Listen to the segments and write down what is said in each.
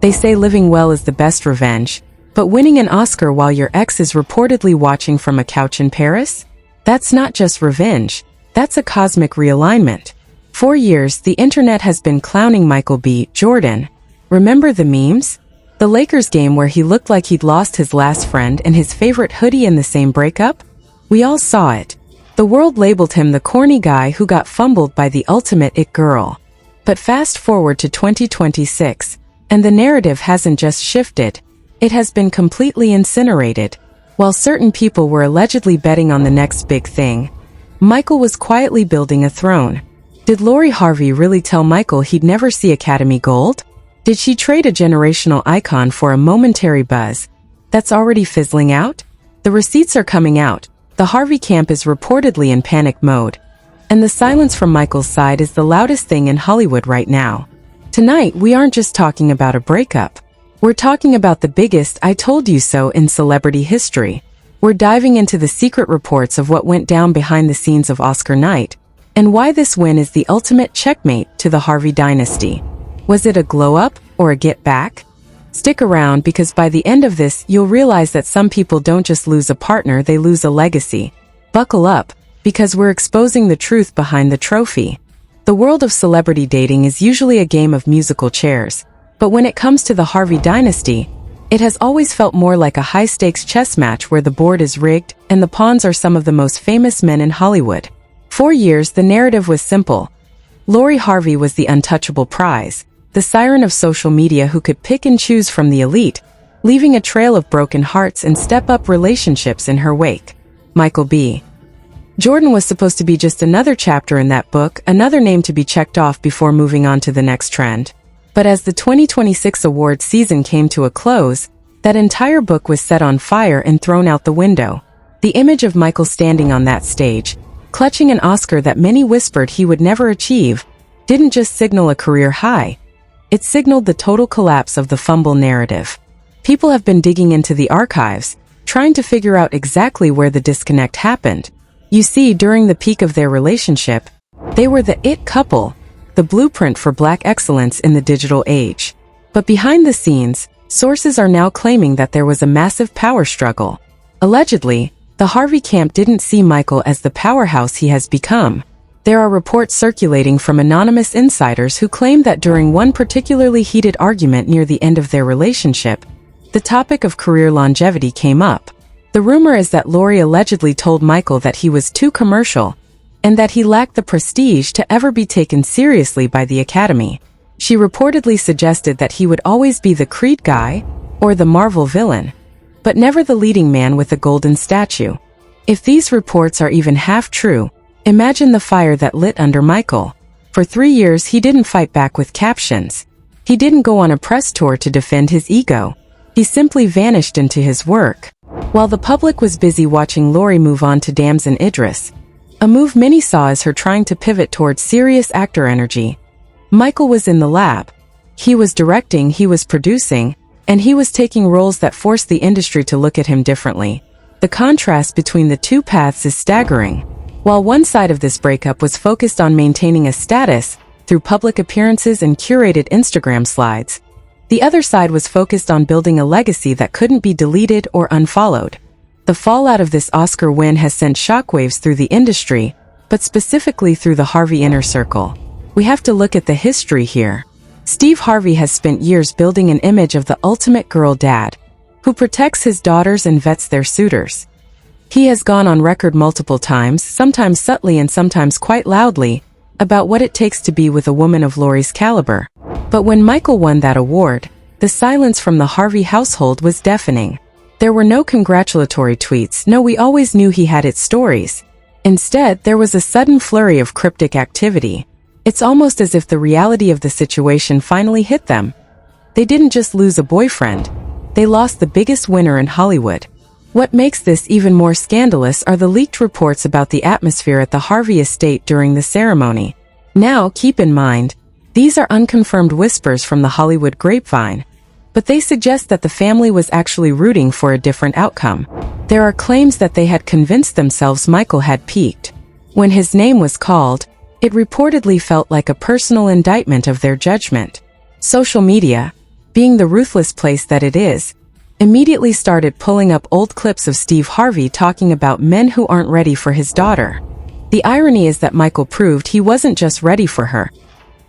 They say living well is the best revenge, but winning an Oscar while your ex is reportedly watching from a couch in Paris? That's not just revenge, that's a cosmic realignment. For years, the internet has been clowning Michael B. Jordan. Remember the memes? The Lakers game where he looked like he'd lost his last friend and his favorite hoodie in the same breakup? We all saw it. The world labeled him the corny guy who got fumbled by the ultimate it girl. But fast forward to 2026, and the narrative hasn't just shifted, it has been completely incinerated. While certain people were allegedly betting on the next big thing, Michael was quietly building a throne. Did Lori Harvey really tell Michael he'd never see Academy Gold? Did she trade a generational icon for a momentary buzz that's already fizzling out? The receipts are coming out. The Harvey camp is reportedly in panic mode, and the silence from Michael's side is the loudest thing in Hollywood right now. Tonight, we aren't just talking about a breakup. We're talking about the biggest I told you so in celebrity history. We're diving into the secret reports of what went down behind the scenes of Oscar night, and why this win is the ultimate checkmate to the Harvey dynasty. Was it a glow-up or a get-back? Stick around because by the end of this, you'll realize that some people don't just lose a partner, they lose a legacy. Buckle up, because we're exposing the truth behind the trophy. The world of celebrity dating is usually a game of musical chairs, but when it comes to the Harvey dynasty, it has always felt more like a high-stakes chess match where the board is rigged and the pawns are some of the most famous men in Hollywood. For years, the narrative was simple. Lori Harvey was the untouchable prize, the siren of social media who could pick and choose from the elite, leaving a trail of broken hearts and step-up relationships in her wake. Michael B. Jordan was supposed to be just another chapter in that book, another name to be checked off before moving on to the next trend. But as the 2026 awards season came to a close, that entire book was set on fire and thrown out the window. The image of Michael standing on that stage, clutching an Oscar that many whispered he would never achieve, didn't just signal a career high. It signaled the total collapse of the fumble narrative. People have been digging into the archives, trying to figure out exactly where the disconnect happened. You see, during the peak of their relationship, they were the it couple, the blueprint for Black excellence in the digital age. But behind the scenes, sources are now claiming that there was a massive power struggle. Allegedly, the Harvey camp didn't see Michael as the powerhouse he has become. There are reports circulating from anonymous insiders who claim that during one particularly heated argument near the end of their relationship, the topic of career longevity came up. The rumor is that Lori allegedly told Michael that he was too commercial, and that he lacked the prestige to ever be taken seriously by the Academy. She reportedly suggested that he would always be the Creed guy, or the Marvel villain, but never the leading man with a golden statue. If these reports are even half true, imagine the fire that lit under Michael. For 3 years he didn't fight back with captions. He didn't go on a press tour to defend his ego. He simply vanished into his work. While the public was busy watching Lori move on to Damson Idris, a move many saw as her trying to pivot towards serious actor energy, Michael was in the lab. He was directing, he was producing, and he was taking roles that forced the industry to look at him differently. The contrast between the two paths is staggering. While one side of this breakup was focused on maintaining a status through public appearances and curated Instagram slides, the other side was focused on building a legacy that couldn't be deleted or unfollowed. The fallout of this Oscar win has sent shockwaves through the industry, but specifically through the Harvey inner circle. We have to look at the history here. Steve Harvey has spent years building an image of the ultimate girl dad, who protects his daughters and vets their suitors. He has gone on record multiple times, sometimes subtly and sometimes quite loudly, about what it takes to be with a woman of Lori's caliber. But when Michael won that award, the silence from the Harvey household was deafening. There were no congratulatory tweets, no we always knew he had its stories. Instead, there was a sudden flurry of cryptic activity. It's almost as if the reality of the situation finally hit them. They didn't just lose a boyfriend, they lost the biggest winner in Hollywood. What makes this even more scandalous are the leaked reports about the atmosphere at the Harvey estate during the ceremony. Now, keep in mind, these are unconfirmed whispers from the Hollywood grapevine, but they suggest that the family was actually rooting for a different outcome. There are claims that they had convinced themselves Michael had peaked. When his name was called, it reportedly felt like a personal indictment of their judgment. Social media, being the ruthless place that it is, immediately started pulling up old clips of Steve Harvey talking about men who aren't ready for his daughter. The irony is that Michael proved he wasn't just ready for her.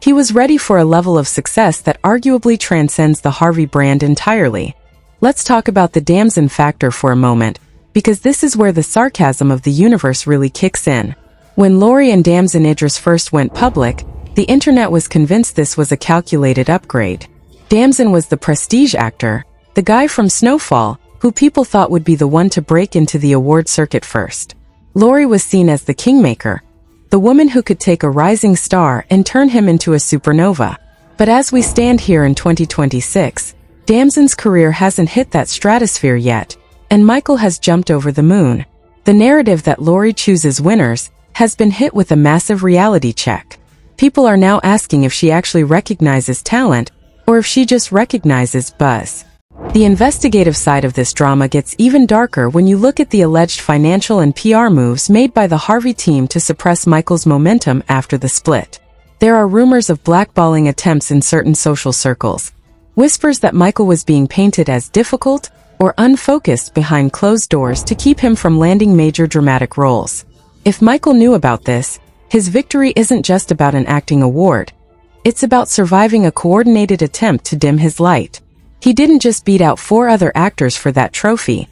He was ready for a level of success that arguably transcends the Harvey brand entirely. Let's talk about the Damson factor for a moment, because this is where the sarcasm of the universe really kicks in. When Lori and Damson Idris first went public, the internet was convinced this was a calculated upgrade. Damson was the prestige actor, the guy from Snowfall, who people thought would be the one to break into the award circuit first. Lori was seen as the kingmaker, the woman who could take a rising star and turn him into a supernova. But as we stand here in 2026, Damson's career hasn't hit that stratosphere yet, and Michael has jumped over the moon. The narrative that Lori chooses winners has been hit with a massive reality check. People are now asking if she actually recognizes talent, or if she just recognizes buzz. The investigative side of this drama gets even darker when you look at the alleged financial and PR moves made by the Harvey team to suppress Michael's momentum after the split. There are rumors of blackballing attempts in certain social circles, whispers that Michael was being painted as difficult or unfocused behind closed doors to keep him from landing major dramatic roles. If Michael knew about this, his victory isn't just about an acting award. It's about surviving a coordinated attempt to dim his light. He didn't just beat out 4 other actors for that trophy.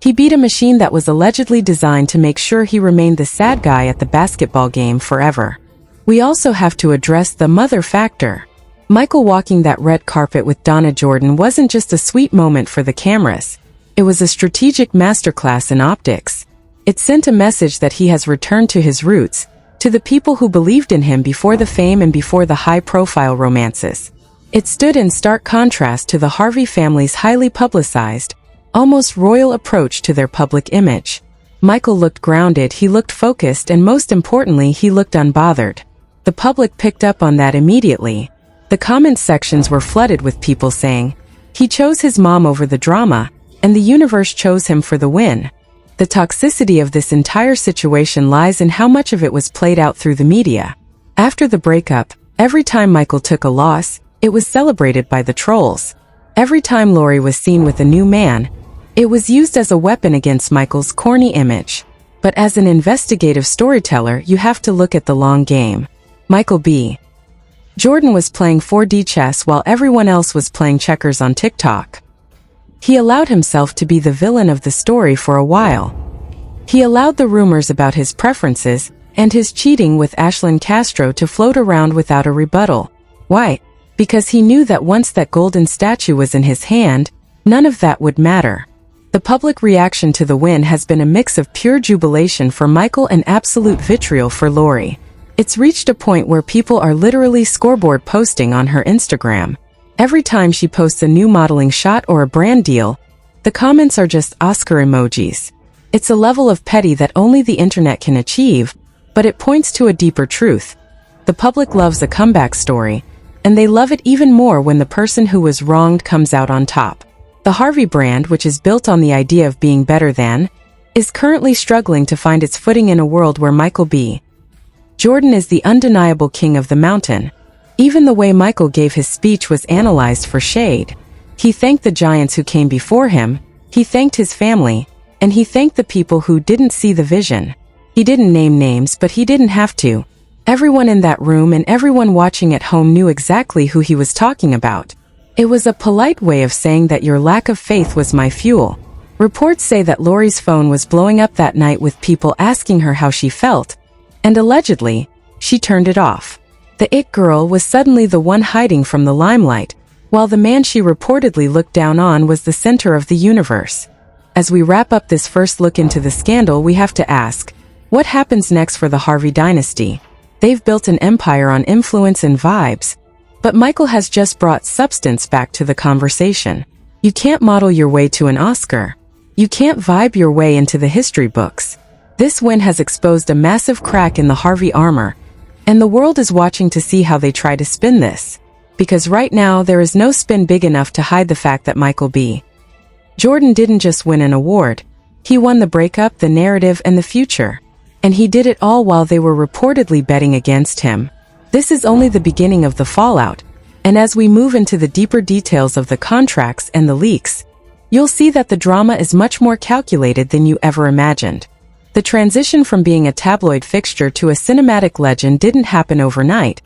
He beat a machine that was allegedly designed to make sure he remained the sad guy at the basketball game forever. We also have to address the mother factor. Michael walking that red carpet with Donna Jordan wasn't just a sweet moment for the cameras. It was a strategic masterclass in optics. It sent a message that he has returned to his roots, to the people who believed in him before the fame and before the high-profile romances. It stood in stark contrast to the Harvey family's highly publicized, almost royal approach to their public image. Michael looked grounded, he looked focused, and most importantly, he looked unbothered. The public picked up on that immediately. The comment sections were flooded with people saying, "He chose his mom over the drama, and the universe chose him for the win." The toxicity of this entire situation lies in how much of it was played out through the media. After the breakup, every time Michael took a loss, it was celebrated by the trolls. Every time Lori was seen with a new man, it was used as a weapon against Michael's corny image. But as an investigative storyteller, you have to look at the long game. Michael B. Jordan was playing 4D chess while everyone else was playing checkers on TikTok. He allowed himself to be the villain of the story for a while. He allowed the rumors about his preferences and his cheating with Ashlyn Castro to float around without a rebuttal. Why? Because he knew that once that golden statue was in his hand, none of that would matter. The public reaction to the win has been a mix of pure jubilation for Michael and absolute vitriol for Lori. It's reached a point where people are literally scoreboard posting on her Instagram. Every time she posts a new modeling shot or a brand deal, the comments are just Oscar emojis. It's a level of petty that only the internet can achieve, but it points to a deeper truth. The public loves a comeback story, and they love it even more when the person who was wronged comes out on top. The Harvey brand, which is built on the idea of being better than, is currently struggling to find its footing in a world where Michael B. Jordan is the undeniable king of the mountain. Even the way Michael gave his speech was analyzed for shade. He thanked the giants who came before him, he thanked his family, and he thanked the people who didn't see the vision. He didn't name names, but he didn't have to. Everyone in that room and everyone watching at home knew exactly who he was talking about. It was a polite way of saying that your lack of faith was my fuel. Reports say that Lori's phone was blowing up that night with people asking her how she felt, and allegedly, she turned it off. The it girl was suddenly the one hiding from the limelight, while the man she reportedly looked down on was the center of the universe. As we wrap up this first look into the scandal, we have to ask, what happens next for the Harvey dynasty? They've built an empire on influence and vibes, but Michael has just brought substance back to the conversation. You can't model your way to an Oscar. You can't vibe your way into the history books. This win has exposed a massive crack in the Harvey armor, and the world is watching to see how they try to spin this. Because right now, there is no spin big enough to hide the fact that Michael B. Jordan didn't just win an award. He won the breakup, the narrative, and the future. And he did it all while they were reportedly betting against him. This is only the beginning of the fallout, And as we move into the deeper details of the contracts and the leaks, you'll see that the drama is much more calculated than you ever imagined. The transition from being a tabloid fixture to a cinematic legend didn't happen overnight,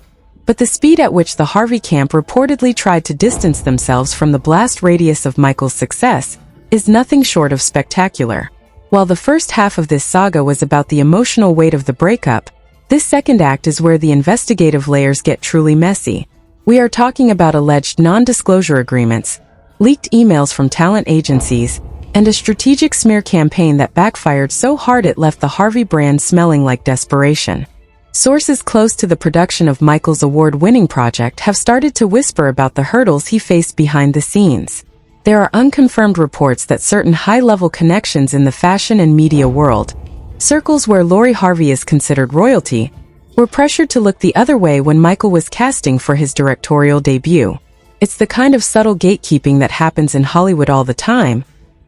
but the speed at which the Harvey camp reportedly tried to distance themselves from the blast radius of Michael's success is nothing short of spectacular. While the first half of this saga was about the emotional weight of the breakup, this second act is where the investigative layers get truly messy. We are talking about alleged non-disclosure agreements, leaked emails from talent agencies, and a strategic smear campaign that backfired so hard it left the Harvey brand smelling like desperation. Sources close to the production of Michael's award-winning project have started to whisper about the hurdles he faced behind the scenes. There are unconfirmed reports that certain high-level connections in the fashion and media world, circles where Lori Harvey is considered royalty, were pressured to look the other way when Michael was casting for his directorial debut. It's the kind of subtle gatekeeping that happens in Hollywood all the time,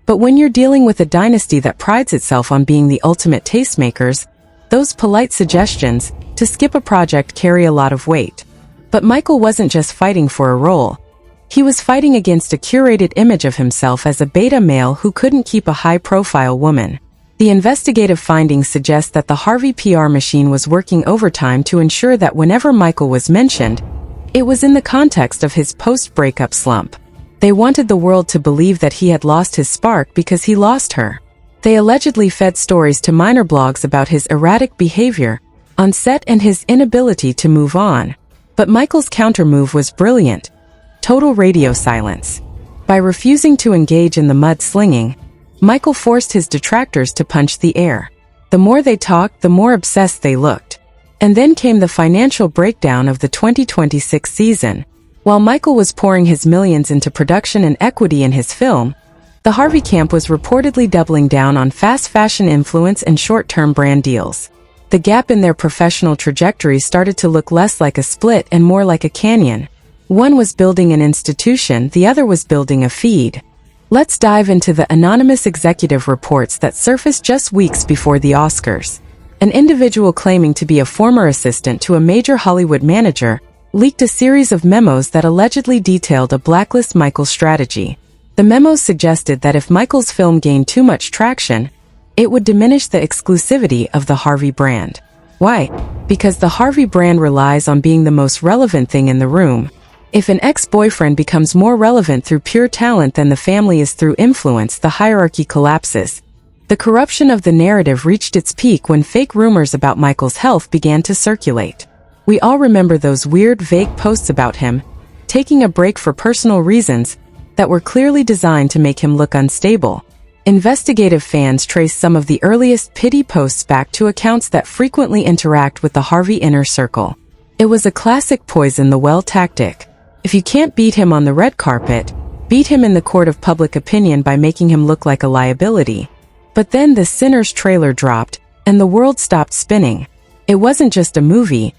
but when you're dealing with a dynasty that prides itself on being the ultimate tastemakers, those polite suggestions to skip a project carry a lot of weight. But Michael wasn't just fighting for a role. He was fighting against a curated image of himself as a beta male who couldn't keep a high-profile woman. The investigative findings suggest that the Harvey PR machine was working overtime to ensure that whenever Michael was mentioned, it was in the context of his post-breakup slump. They wanted the world to believe that he had lost his spark because he lost her. They allegedly fed stories to minor blogs about his erratic behavior on set and his inability to move on. But Michael's countermove was brilliant: total radio silence. By refusing to engage in the mudslinging, Michael forced his detractors to punch the air. The more they talked, the more obsessed they looked. And then came the financial breakdown of the 2026 season. While Michael was pouring his millions into production and equity in his film, the Harvey camp was reportedly doubling down on fast fashion influence and short-term brand deals. The gap in their professional trajectories started to look less like a split and more like a canyon. One was building an institution, the other was building a feed. Let's dive into the anonymous executive reports that surfaced just weeks before the Oscars. An individual claiming to be a former assistant to a major Hollywood manager leaked a series of memos that allegedly detailed a blacklist Michael strategy. The memos suggested that if Michael's film gained too much traction, it would diminish the exclusivity of the Harvey brand. Why? Because the Harvey brand relies on being the most relevant thing in the room. If an ex-boyfriend becomes more relevant through pure talent than the family is through influence, the hierarchy collapses. The corruption of the narrative reached its peak when fake rumors about Michael's health began to circulate. We all remember those weird, vague posts about him taking a break for personal reasons that were clearly designed to make him look unstable. Investigative fans trace some of the earliest pity posts back to accounts that frequently interact with the Harvey inner circle. It was a classic poison the well tactic. If you can't beat him on the red carpet, beat him in the court of public opinion by making him look like a liability. But then the Sinners trailer dropped, and the world stopped spinning. It wasn't just a movie.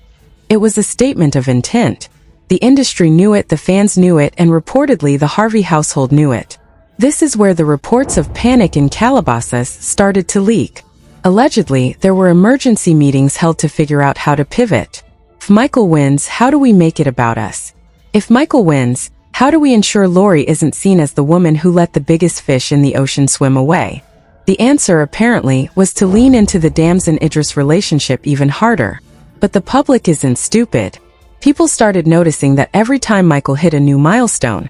It was a statement of intent. The industry knew it, the fans knew it, and reportedly the Harvey household knew it. This is where the reports of panic in Calabasas started to leak. Allegedly, there were emergency meetings held to figure out how to pivot. If Michael wins, how do we make it about us? If Michael wins, how do we ensure Lori isn't seen as the woman who let the biggest fish in the ocean swim away? The answer, apparently, was to lean into the Damson-Idris relationship even harder. But the public isn't stupid. People started noticing that every time Michael hit a new milestone,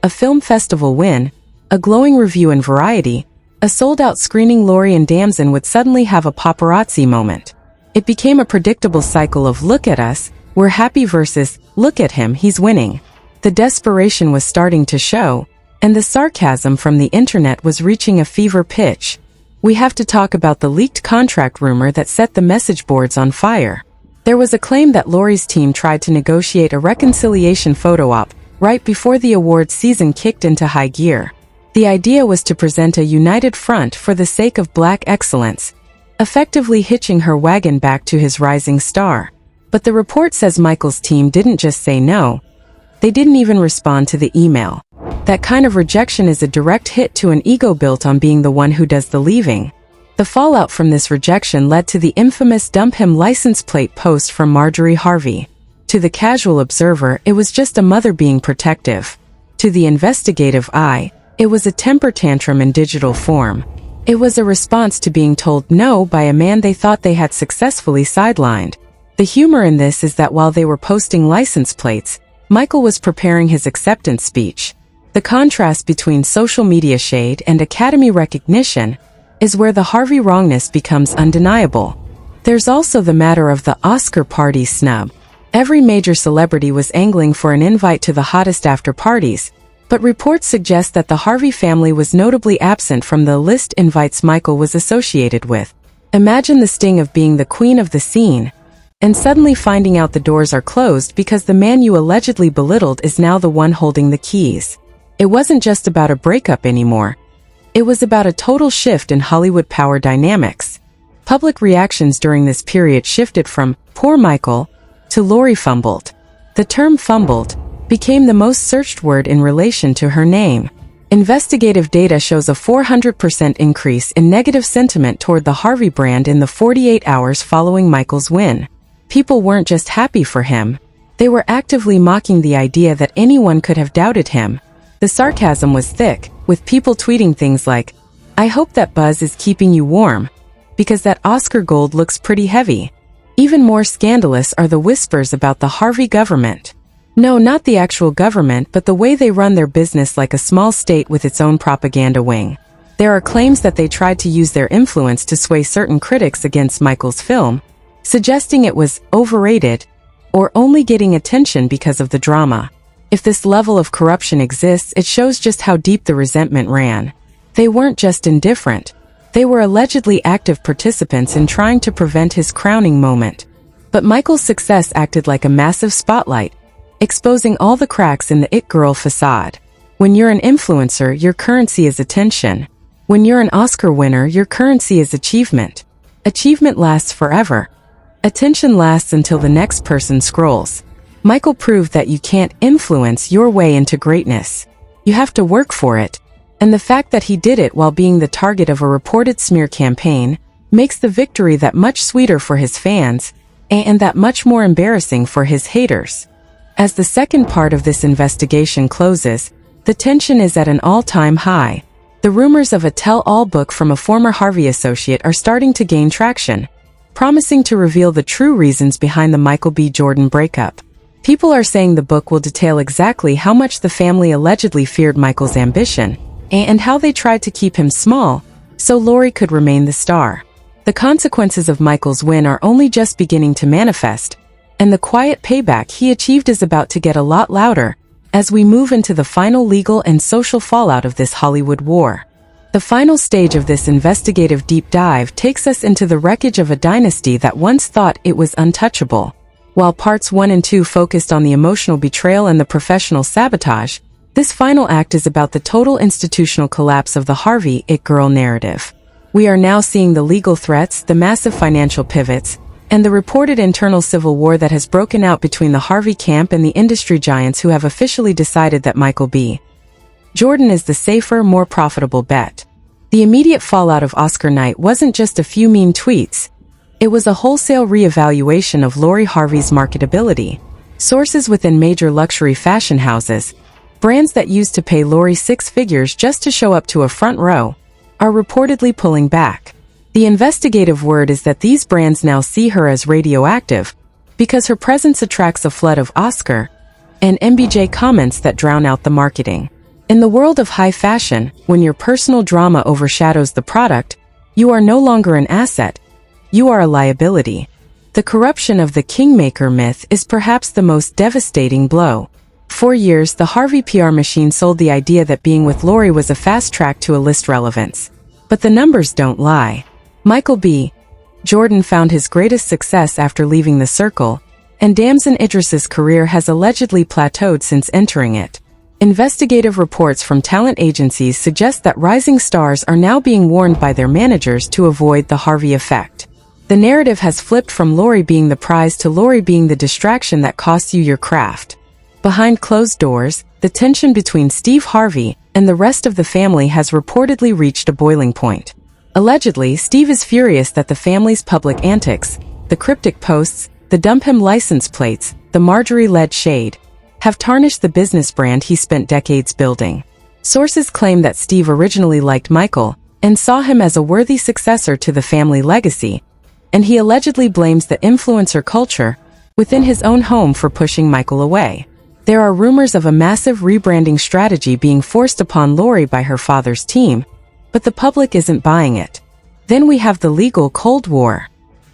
a film festival win, a glowing review in Variety, a sold-out screening, Lori and Damson would suddenly have a paparazzi moment. It became a predictable cycle of "look at us, we're happy" versus "look at him, he's winning." The desperation was starting to show, and the sarcasm from the internet was reaching a fever pitch. We have to talk about the leaked contract rumor that set the message boards on fire. There was a claim that Lori's team tried to negotiate a reconciliation photo op right before the awards season kicked into high gear. The idea was to present a united front for the sake of black excellence, effectively hitching her wagon back to his rising star. But the report says Michael's team didn't just say no. They didn't even respond to the email. That kind of rejection is a direct hit to an ego built on being the one who does the leaving. The fallout from this rejection led to the infamous "dump him" license plate post from Marjorie Harvey. To the casual observer, it was just a mother being protective. To the investigative eye, it was a temper tantrum in digital form. It was a response to being told no by a man they thought they had successfully sidelined. The humor in this is that while they were posting license plates, Michael was preparing his acceptance speech. The contrast between social media shade and Academy recognition is where the Harvey wrongness becomes undeniable. There's also the matter of the Oscar party snub. Every major celebrity was angling for an invite to the hottest after parties, but reports suggest that the Harvey family was notably absent from the list invites Michael was associated with. Imagine the sting of being the queen of the scene, and suddenly finding out the doors are closed because the man you allegedly belittled is now the one holding the keys. It wasn't just about a breakup anymore. It was about a total shift in Hollywood power dynamics. Public reactions during this period shifted from, "Poor Michael," to "Lori fumbled." The term "fumbled" became the most searched word in relation to her name. Investigative data shows a 400% increase in negative sentiment toward the Harvey brand in the 48 hours following Michael's win. People weren't just happy for him. They were actively mocking the idea that anyone could have doubted him. The sarcasm was thick, with people tweeting things like, "I hope that buzz is keeping you warm, because that Oscar gold looks pretty heavy." Even more scandalous are the whispers about the Harvey government. No, not the actual government, but the way they run their business like a small state with its own propaganda wing. There are claims that they tried to use their influence to sway certain critics against Michael's film, suggesting it was overrated or only getting attention because of the drama. If this level of corruption exists, it shows just how deep the resentment ran. They weren't just indifferent. They were allegedly active participants in trying to prevent his crowning moment. But Michael's success acted like a massive spotlight, exposing all the cracks in the it girl facade. When you're an influencer, your currency is attention. When you're an Oscar winner, your currency is achievement. Achievement lasts forever. Attention lasts until the next person scrolls. Michael proved that you can't influence your way into greatness. You have to work for it. And the fact that he did it while being the target of a reported smear campaign makes the victory that much sweeter for his fans, and that much more embarrassing for his haters. As the second part of this investigation closes, the tension is at an all-time high. The rumors of a tell-all book from a former Harvey associate are starting to gain traction, promising to reveal the true reasons behind the Michael B. Jordan breakup. People are saying the book will detail exactly how much the family allegedly feared Michael's ambition, and how they tried to keep him small, so Lori could remain the star. The consequences of Michael's win are only just beginning to manifest, and the quiet payback he achieved is about to get a lot louder as we move into the final legal and social fallout of this Hollywood war. The final stage of this investigative deep dive takes us into the wreckage of a dynasty that once thought it was untouchable. While parts 1 and 2 focused on the emotional betrayal and the professional sabotage, this final act is about the total institutional collapse of the Harvey it girl narrative. We are now seeing the legal threats, the massive financial pivots, and the reported internal civil war that has broken out between the Harvey camp and the industry giants who have officially decided that Michael B. Jordan is the safer, more profitable bet. The immediate fallout of Oscar night wasn't just a few mean tweets. It was a wholesale re-evaluation of Lori Harvey's marketability. Sources within major luxury fashion houses, brands that used to pay Lori 6 figures just to show up to a front row, are reportedly pulling back. The investigative word is that these brands now see her as radioactive, because her presence attracts a flood of Oscar and MBJ comments that drown out the marketing. In the world of high fashion, when your personal drama overshadows the product, you are no longer an asset, you are a liability. The corruption of the kingmaker myth is perhaps the most devastating blow. For years, the Harvey PR machine sold the idea that being with Lori was a fast track to a list relevance. But the numbers don't lie. Michael B. Jordan found his greatest success after leaving the circle, and Damson Idris's career has allegedly plateaued since entering it. Investigative reports from talent agencies suggest that rising stars are now being warned by their managers to avoid the Harvey effect. The narrative has flipped from Lori being the prize to Lori being the distraction that costs you your craft. Behind closed doors, the tension between Steve Harvey and the rest of the family has reportedly reached a boiling point. Allegedly, Steve is furious that the family's public antics, the cryptic posts, the dump him license plates, the Marjorie-led shade, have tarnished the business brand he spent decades building. Sources claim that Steve originally liked Michael and saw him as a worthy successor to the family legacy, and he allegedly blames the influencer culture within his own home for pushing Michael away. There are rumors of a massive rebranding strategy being forced upon Lori by her father's team, but the public isn't buying it. Then we have the legal Cold War.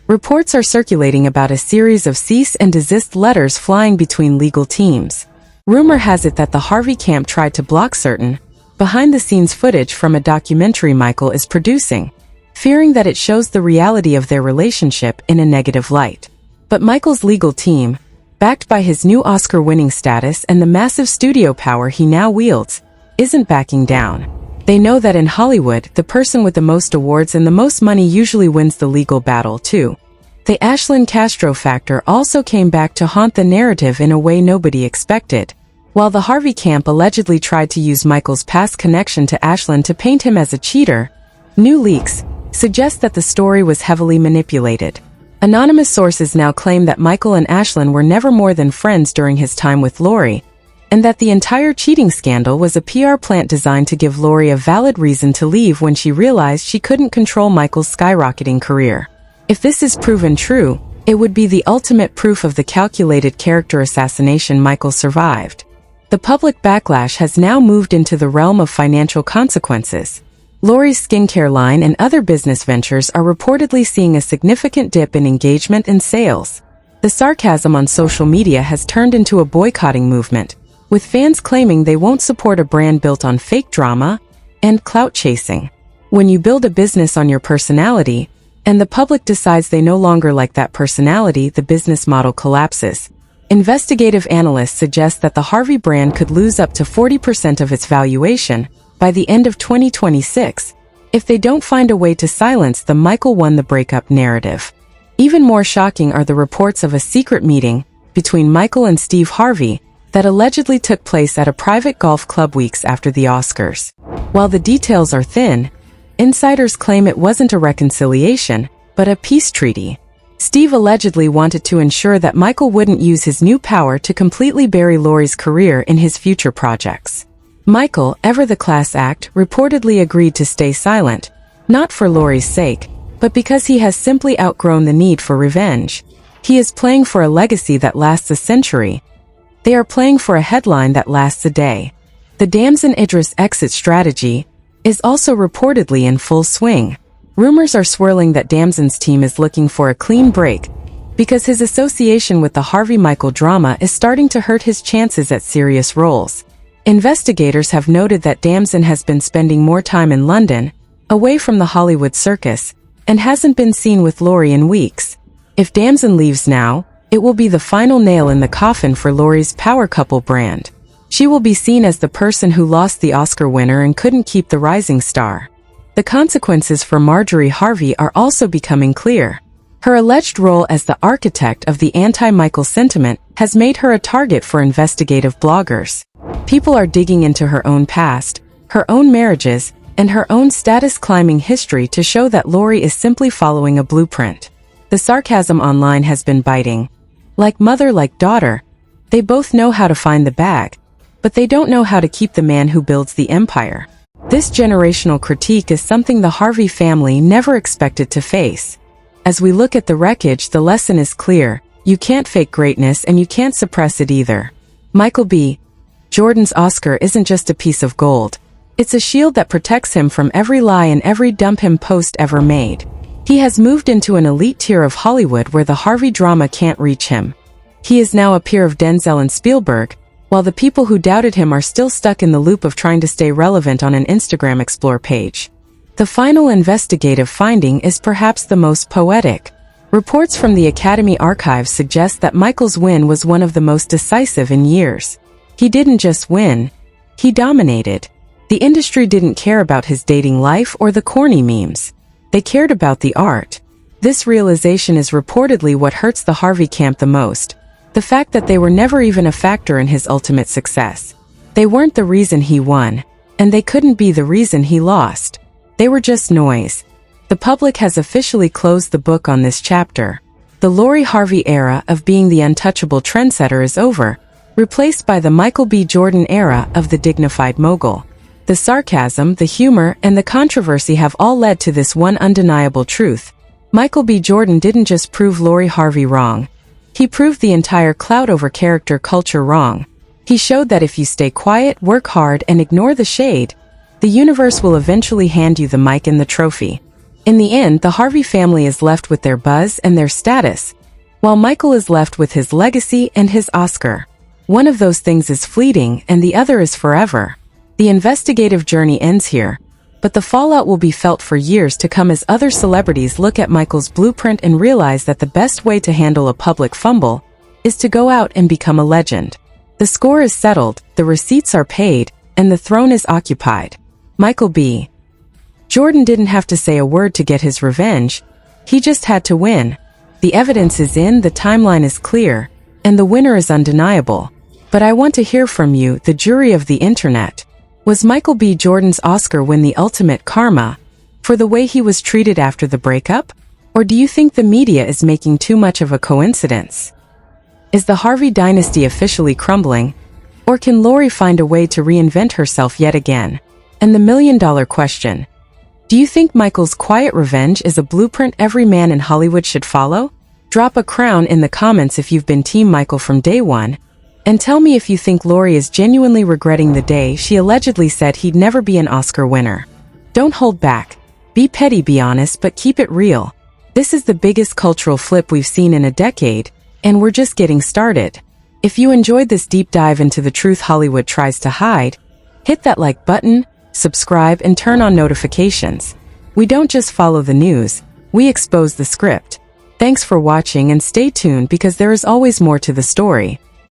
Reports are circulating about a series of cease and desist letters flying between legal teams. Rumor has it that the Harvey camp tried to block certain behind-the-scenes footage from a documentary Michael is producing, fearing that it shows the reality of their relationship in a negative light. But Michael's legal team, backed by his new Oscar-winning status and the massive studio power he now wields, isn't backing down. They know that in Hollywood, the person with the most awards and the most money usually wins the legal battle, too. The Ashlyn Castro factor also came back to haunt the narrative in a way nobody expected. While the Harvey camp allegedly tried to use Michael's past connection to Ashlyn to paint him as a cheater, new leaks suggest that the story was heavily manipulated. Anonymous sources now claim that Michael and Ashlyn were never more than friends during his time with Lori, and that the entire cheating scandal was a PR plant designed to give Lori a valid reason to leave when she realized she couldn't control Michael's skyrocketing career. If this is proven true, it would be the ultimate proof of the calculated character assassination Michael survived. The public backlash has now moved into the realm of financial consequences. Lori's skincare line and other business ventures are reportedly seeing a significant dip in engagement and sales. The sarcasm on social media has turned into a boycotting movement, with fans claiming they won't support a brand built on fake drama and clout chasing. When you build a business on your personality, and the public decides they no longer like that personality, the business model collapses. Investigative analysts suggest that the Harvey brand could lose up to 40% of its valuation by the end of 2026 if they don't find a way to silence the Michael won the breakup narrative. Even more shocking are the reports of a secret meeting between Michael and Steve Harvey that allegedly took place at a private golf club weeks after the Oscars. While the details are thin, insiders claim it wasn't a reconciliation, but a peace treaty. Steve allegedly wanted to ensure that Michael wouldn't use his new power to completely bury Lori's career in his future projects. Michael, ever the class act, reportedly agreed to stay silent, not for Lori's sake, but because he has simply outgrown the need for revenge. He is playing for a legacy that lasts a century. They are playing for a headline that lasts a day. The Damson Idris exit strategy is also reportedly in full swing. Rumors are swirling that Damson's team is looking for a clean break because his association with the Harvey Michael drama is starting to hurt his chances at serious roles. Investigators have noted that Damson has been spending more time in London, away from the Hollywood circus, and hasn't been seen with Lori in weeks. If Damson leaves now, it will be the final nail in the coffin for Lori's power couple brand. She will be seen as the person who lost the Oscar winner and couldn't keep the rising star. The consequences for Marjorie Harvey are also becoming clear. Her alleged role as the architect of the anti-Michael sentiment has made her a target for investigative bloggers. People are digging into her own past, her own marriages, and her own status-climbing history to show that Lori is simply following a blueprint. The sarcasm online has been biting. Like mother, like daughter, they both know how to find the bag, but they don't know how to keep the man who builds the empire. This generational critique is something the Harvey family never expected to face. As we look at the wreckage, the lesson is clear: you can't fake greatness and you can't suppress it either. Michael B. Jordan's Oscar isn't just a piece of gold. It's a shield that protects him from every lie and every dump him post ever made. He has moved into an elite tier of Hollywood where the Harvey drama can't reach him. He is now a peer of Denzel and Spielberg, while the people who doubted him are still stuck in the loop of trying to stay relevant on an Instagram Explore page. The final investigative finding is perhaps the most poetic. Reports from the Academy Archives suggest that Michael's win was one of the most decisive in years. He didn't just win, he dominated. The industry didn't care about his dating life or the corny memes. They cared about the art. This realization is reportedly what hurts the Harvey camp the most. The fact that they were never even a factor in his ultimate success. They weren't the reason he won, and they couldn't be the reason he lost. They were just noise. The public has officially closed the book on this chapter. The Lori Harvey era of being the untouchable trendsetter is over, replaced by the Michael B. Jordan era of the dignified mogul. The sarcasm, the humor, and the controversy have all led to this one undeniable truth. Michael B. Jordan didn't just prove Lori Harvey wrong. He proved the entire clout over character culture wrong. He showed that if you stay quiet, work hard, and ignore the shade, the universe will eventually hand you the mic and the trophy. In the end, the Harvey family is left with their buzz and their status, while Michael is left with his legacy and his Oscar. One of those things is fleeting and the other is forever. The investigative journey ends here, but the fallout will be felt for years to come as other celebrities look at Michael's blueprint and realize that the best way to handle a public fumble is to go out and become a legend. The score is settled, the receipts are paid, and the throne is occupied. Michael B. Jordan didn't have to say a word to get his revenge. He just had to win. The evidence is in, the timeline is clear, and the winner is undeniable. But I want to hear from you, the jury of the internet. Was Michael B. Jordan's Oscar win the ultimate karma for the way he was treated after the breakup? Or do you think the media is making too much of a coincidence? Is the Harvey dynasty officially crumbling? Or can Lori find a way to reinvent herself yet again? And the million-dollar question: do you think Michael's quiet revenge is a blueprint every man in Hollywood should follow? Drop a crown in the comments if you've been Team Michael from day one, and tell me if you think Lori is genuinely regretting the day she allegedly said he'd never be an Oscar winner. Don't hold back. Be petty, be honest, but keep it real. This is the biggest cultural flip we've seen in a decade, and we're just getting started. If you enjoyed this deep dive into the truth Hollywood tries to hide, hit that like button, subscribe, and turn on notifications. We don't just follow the news, we expose the script. Thanks for watching and stay tuned because there is always more to the story.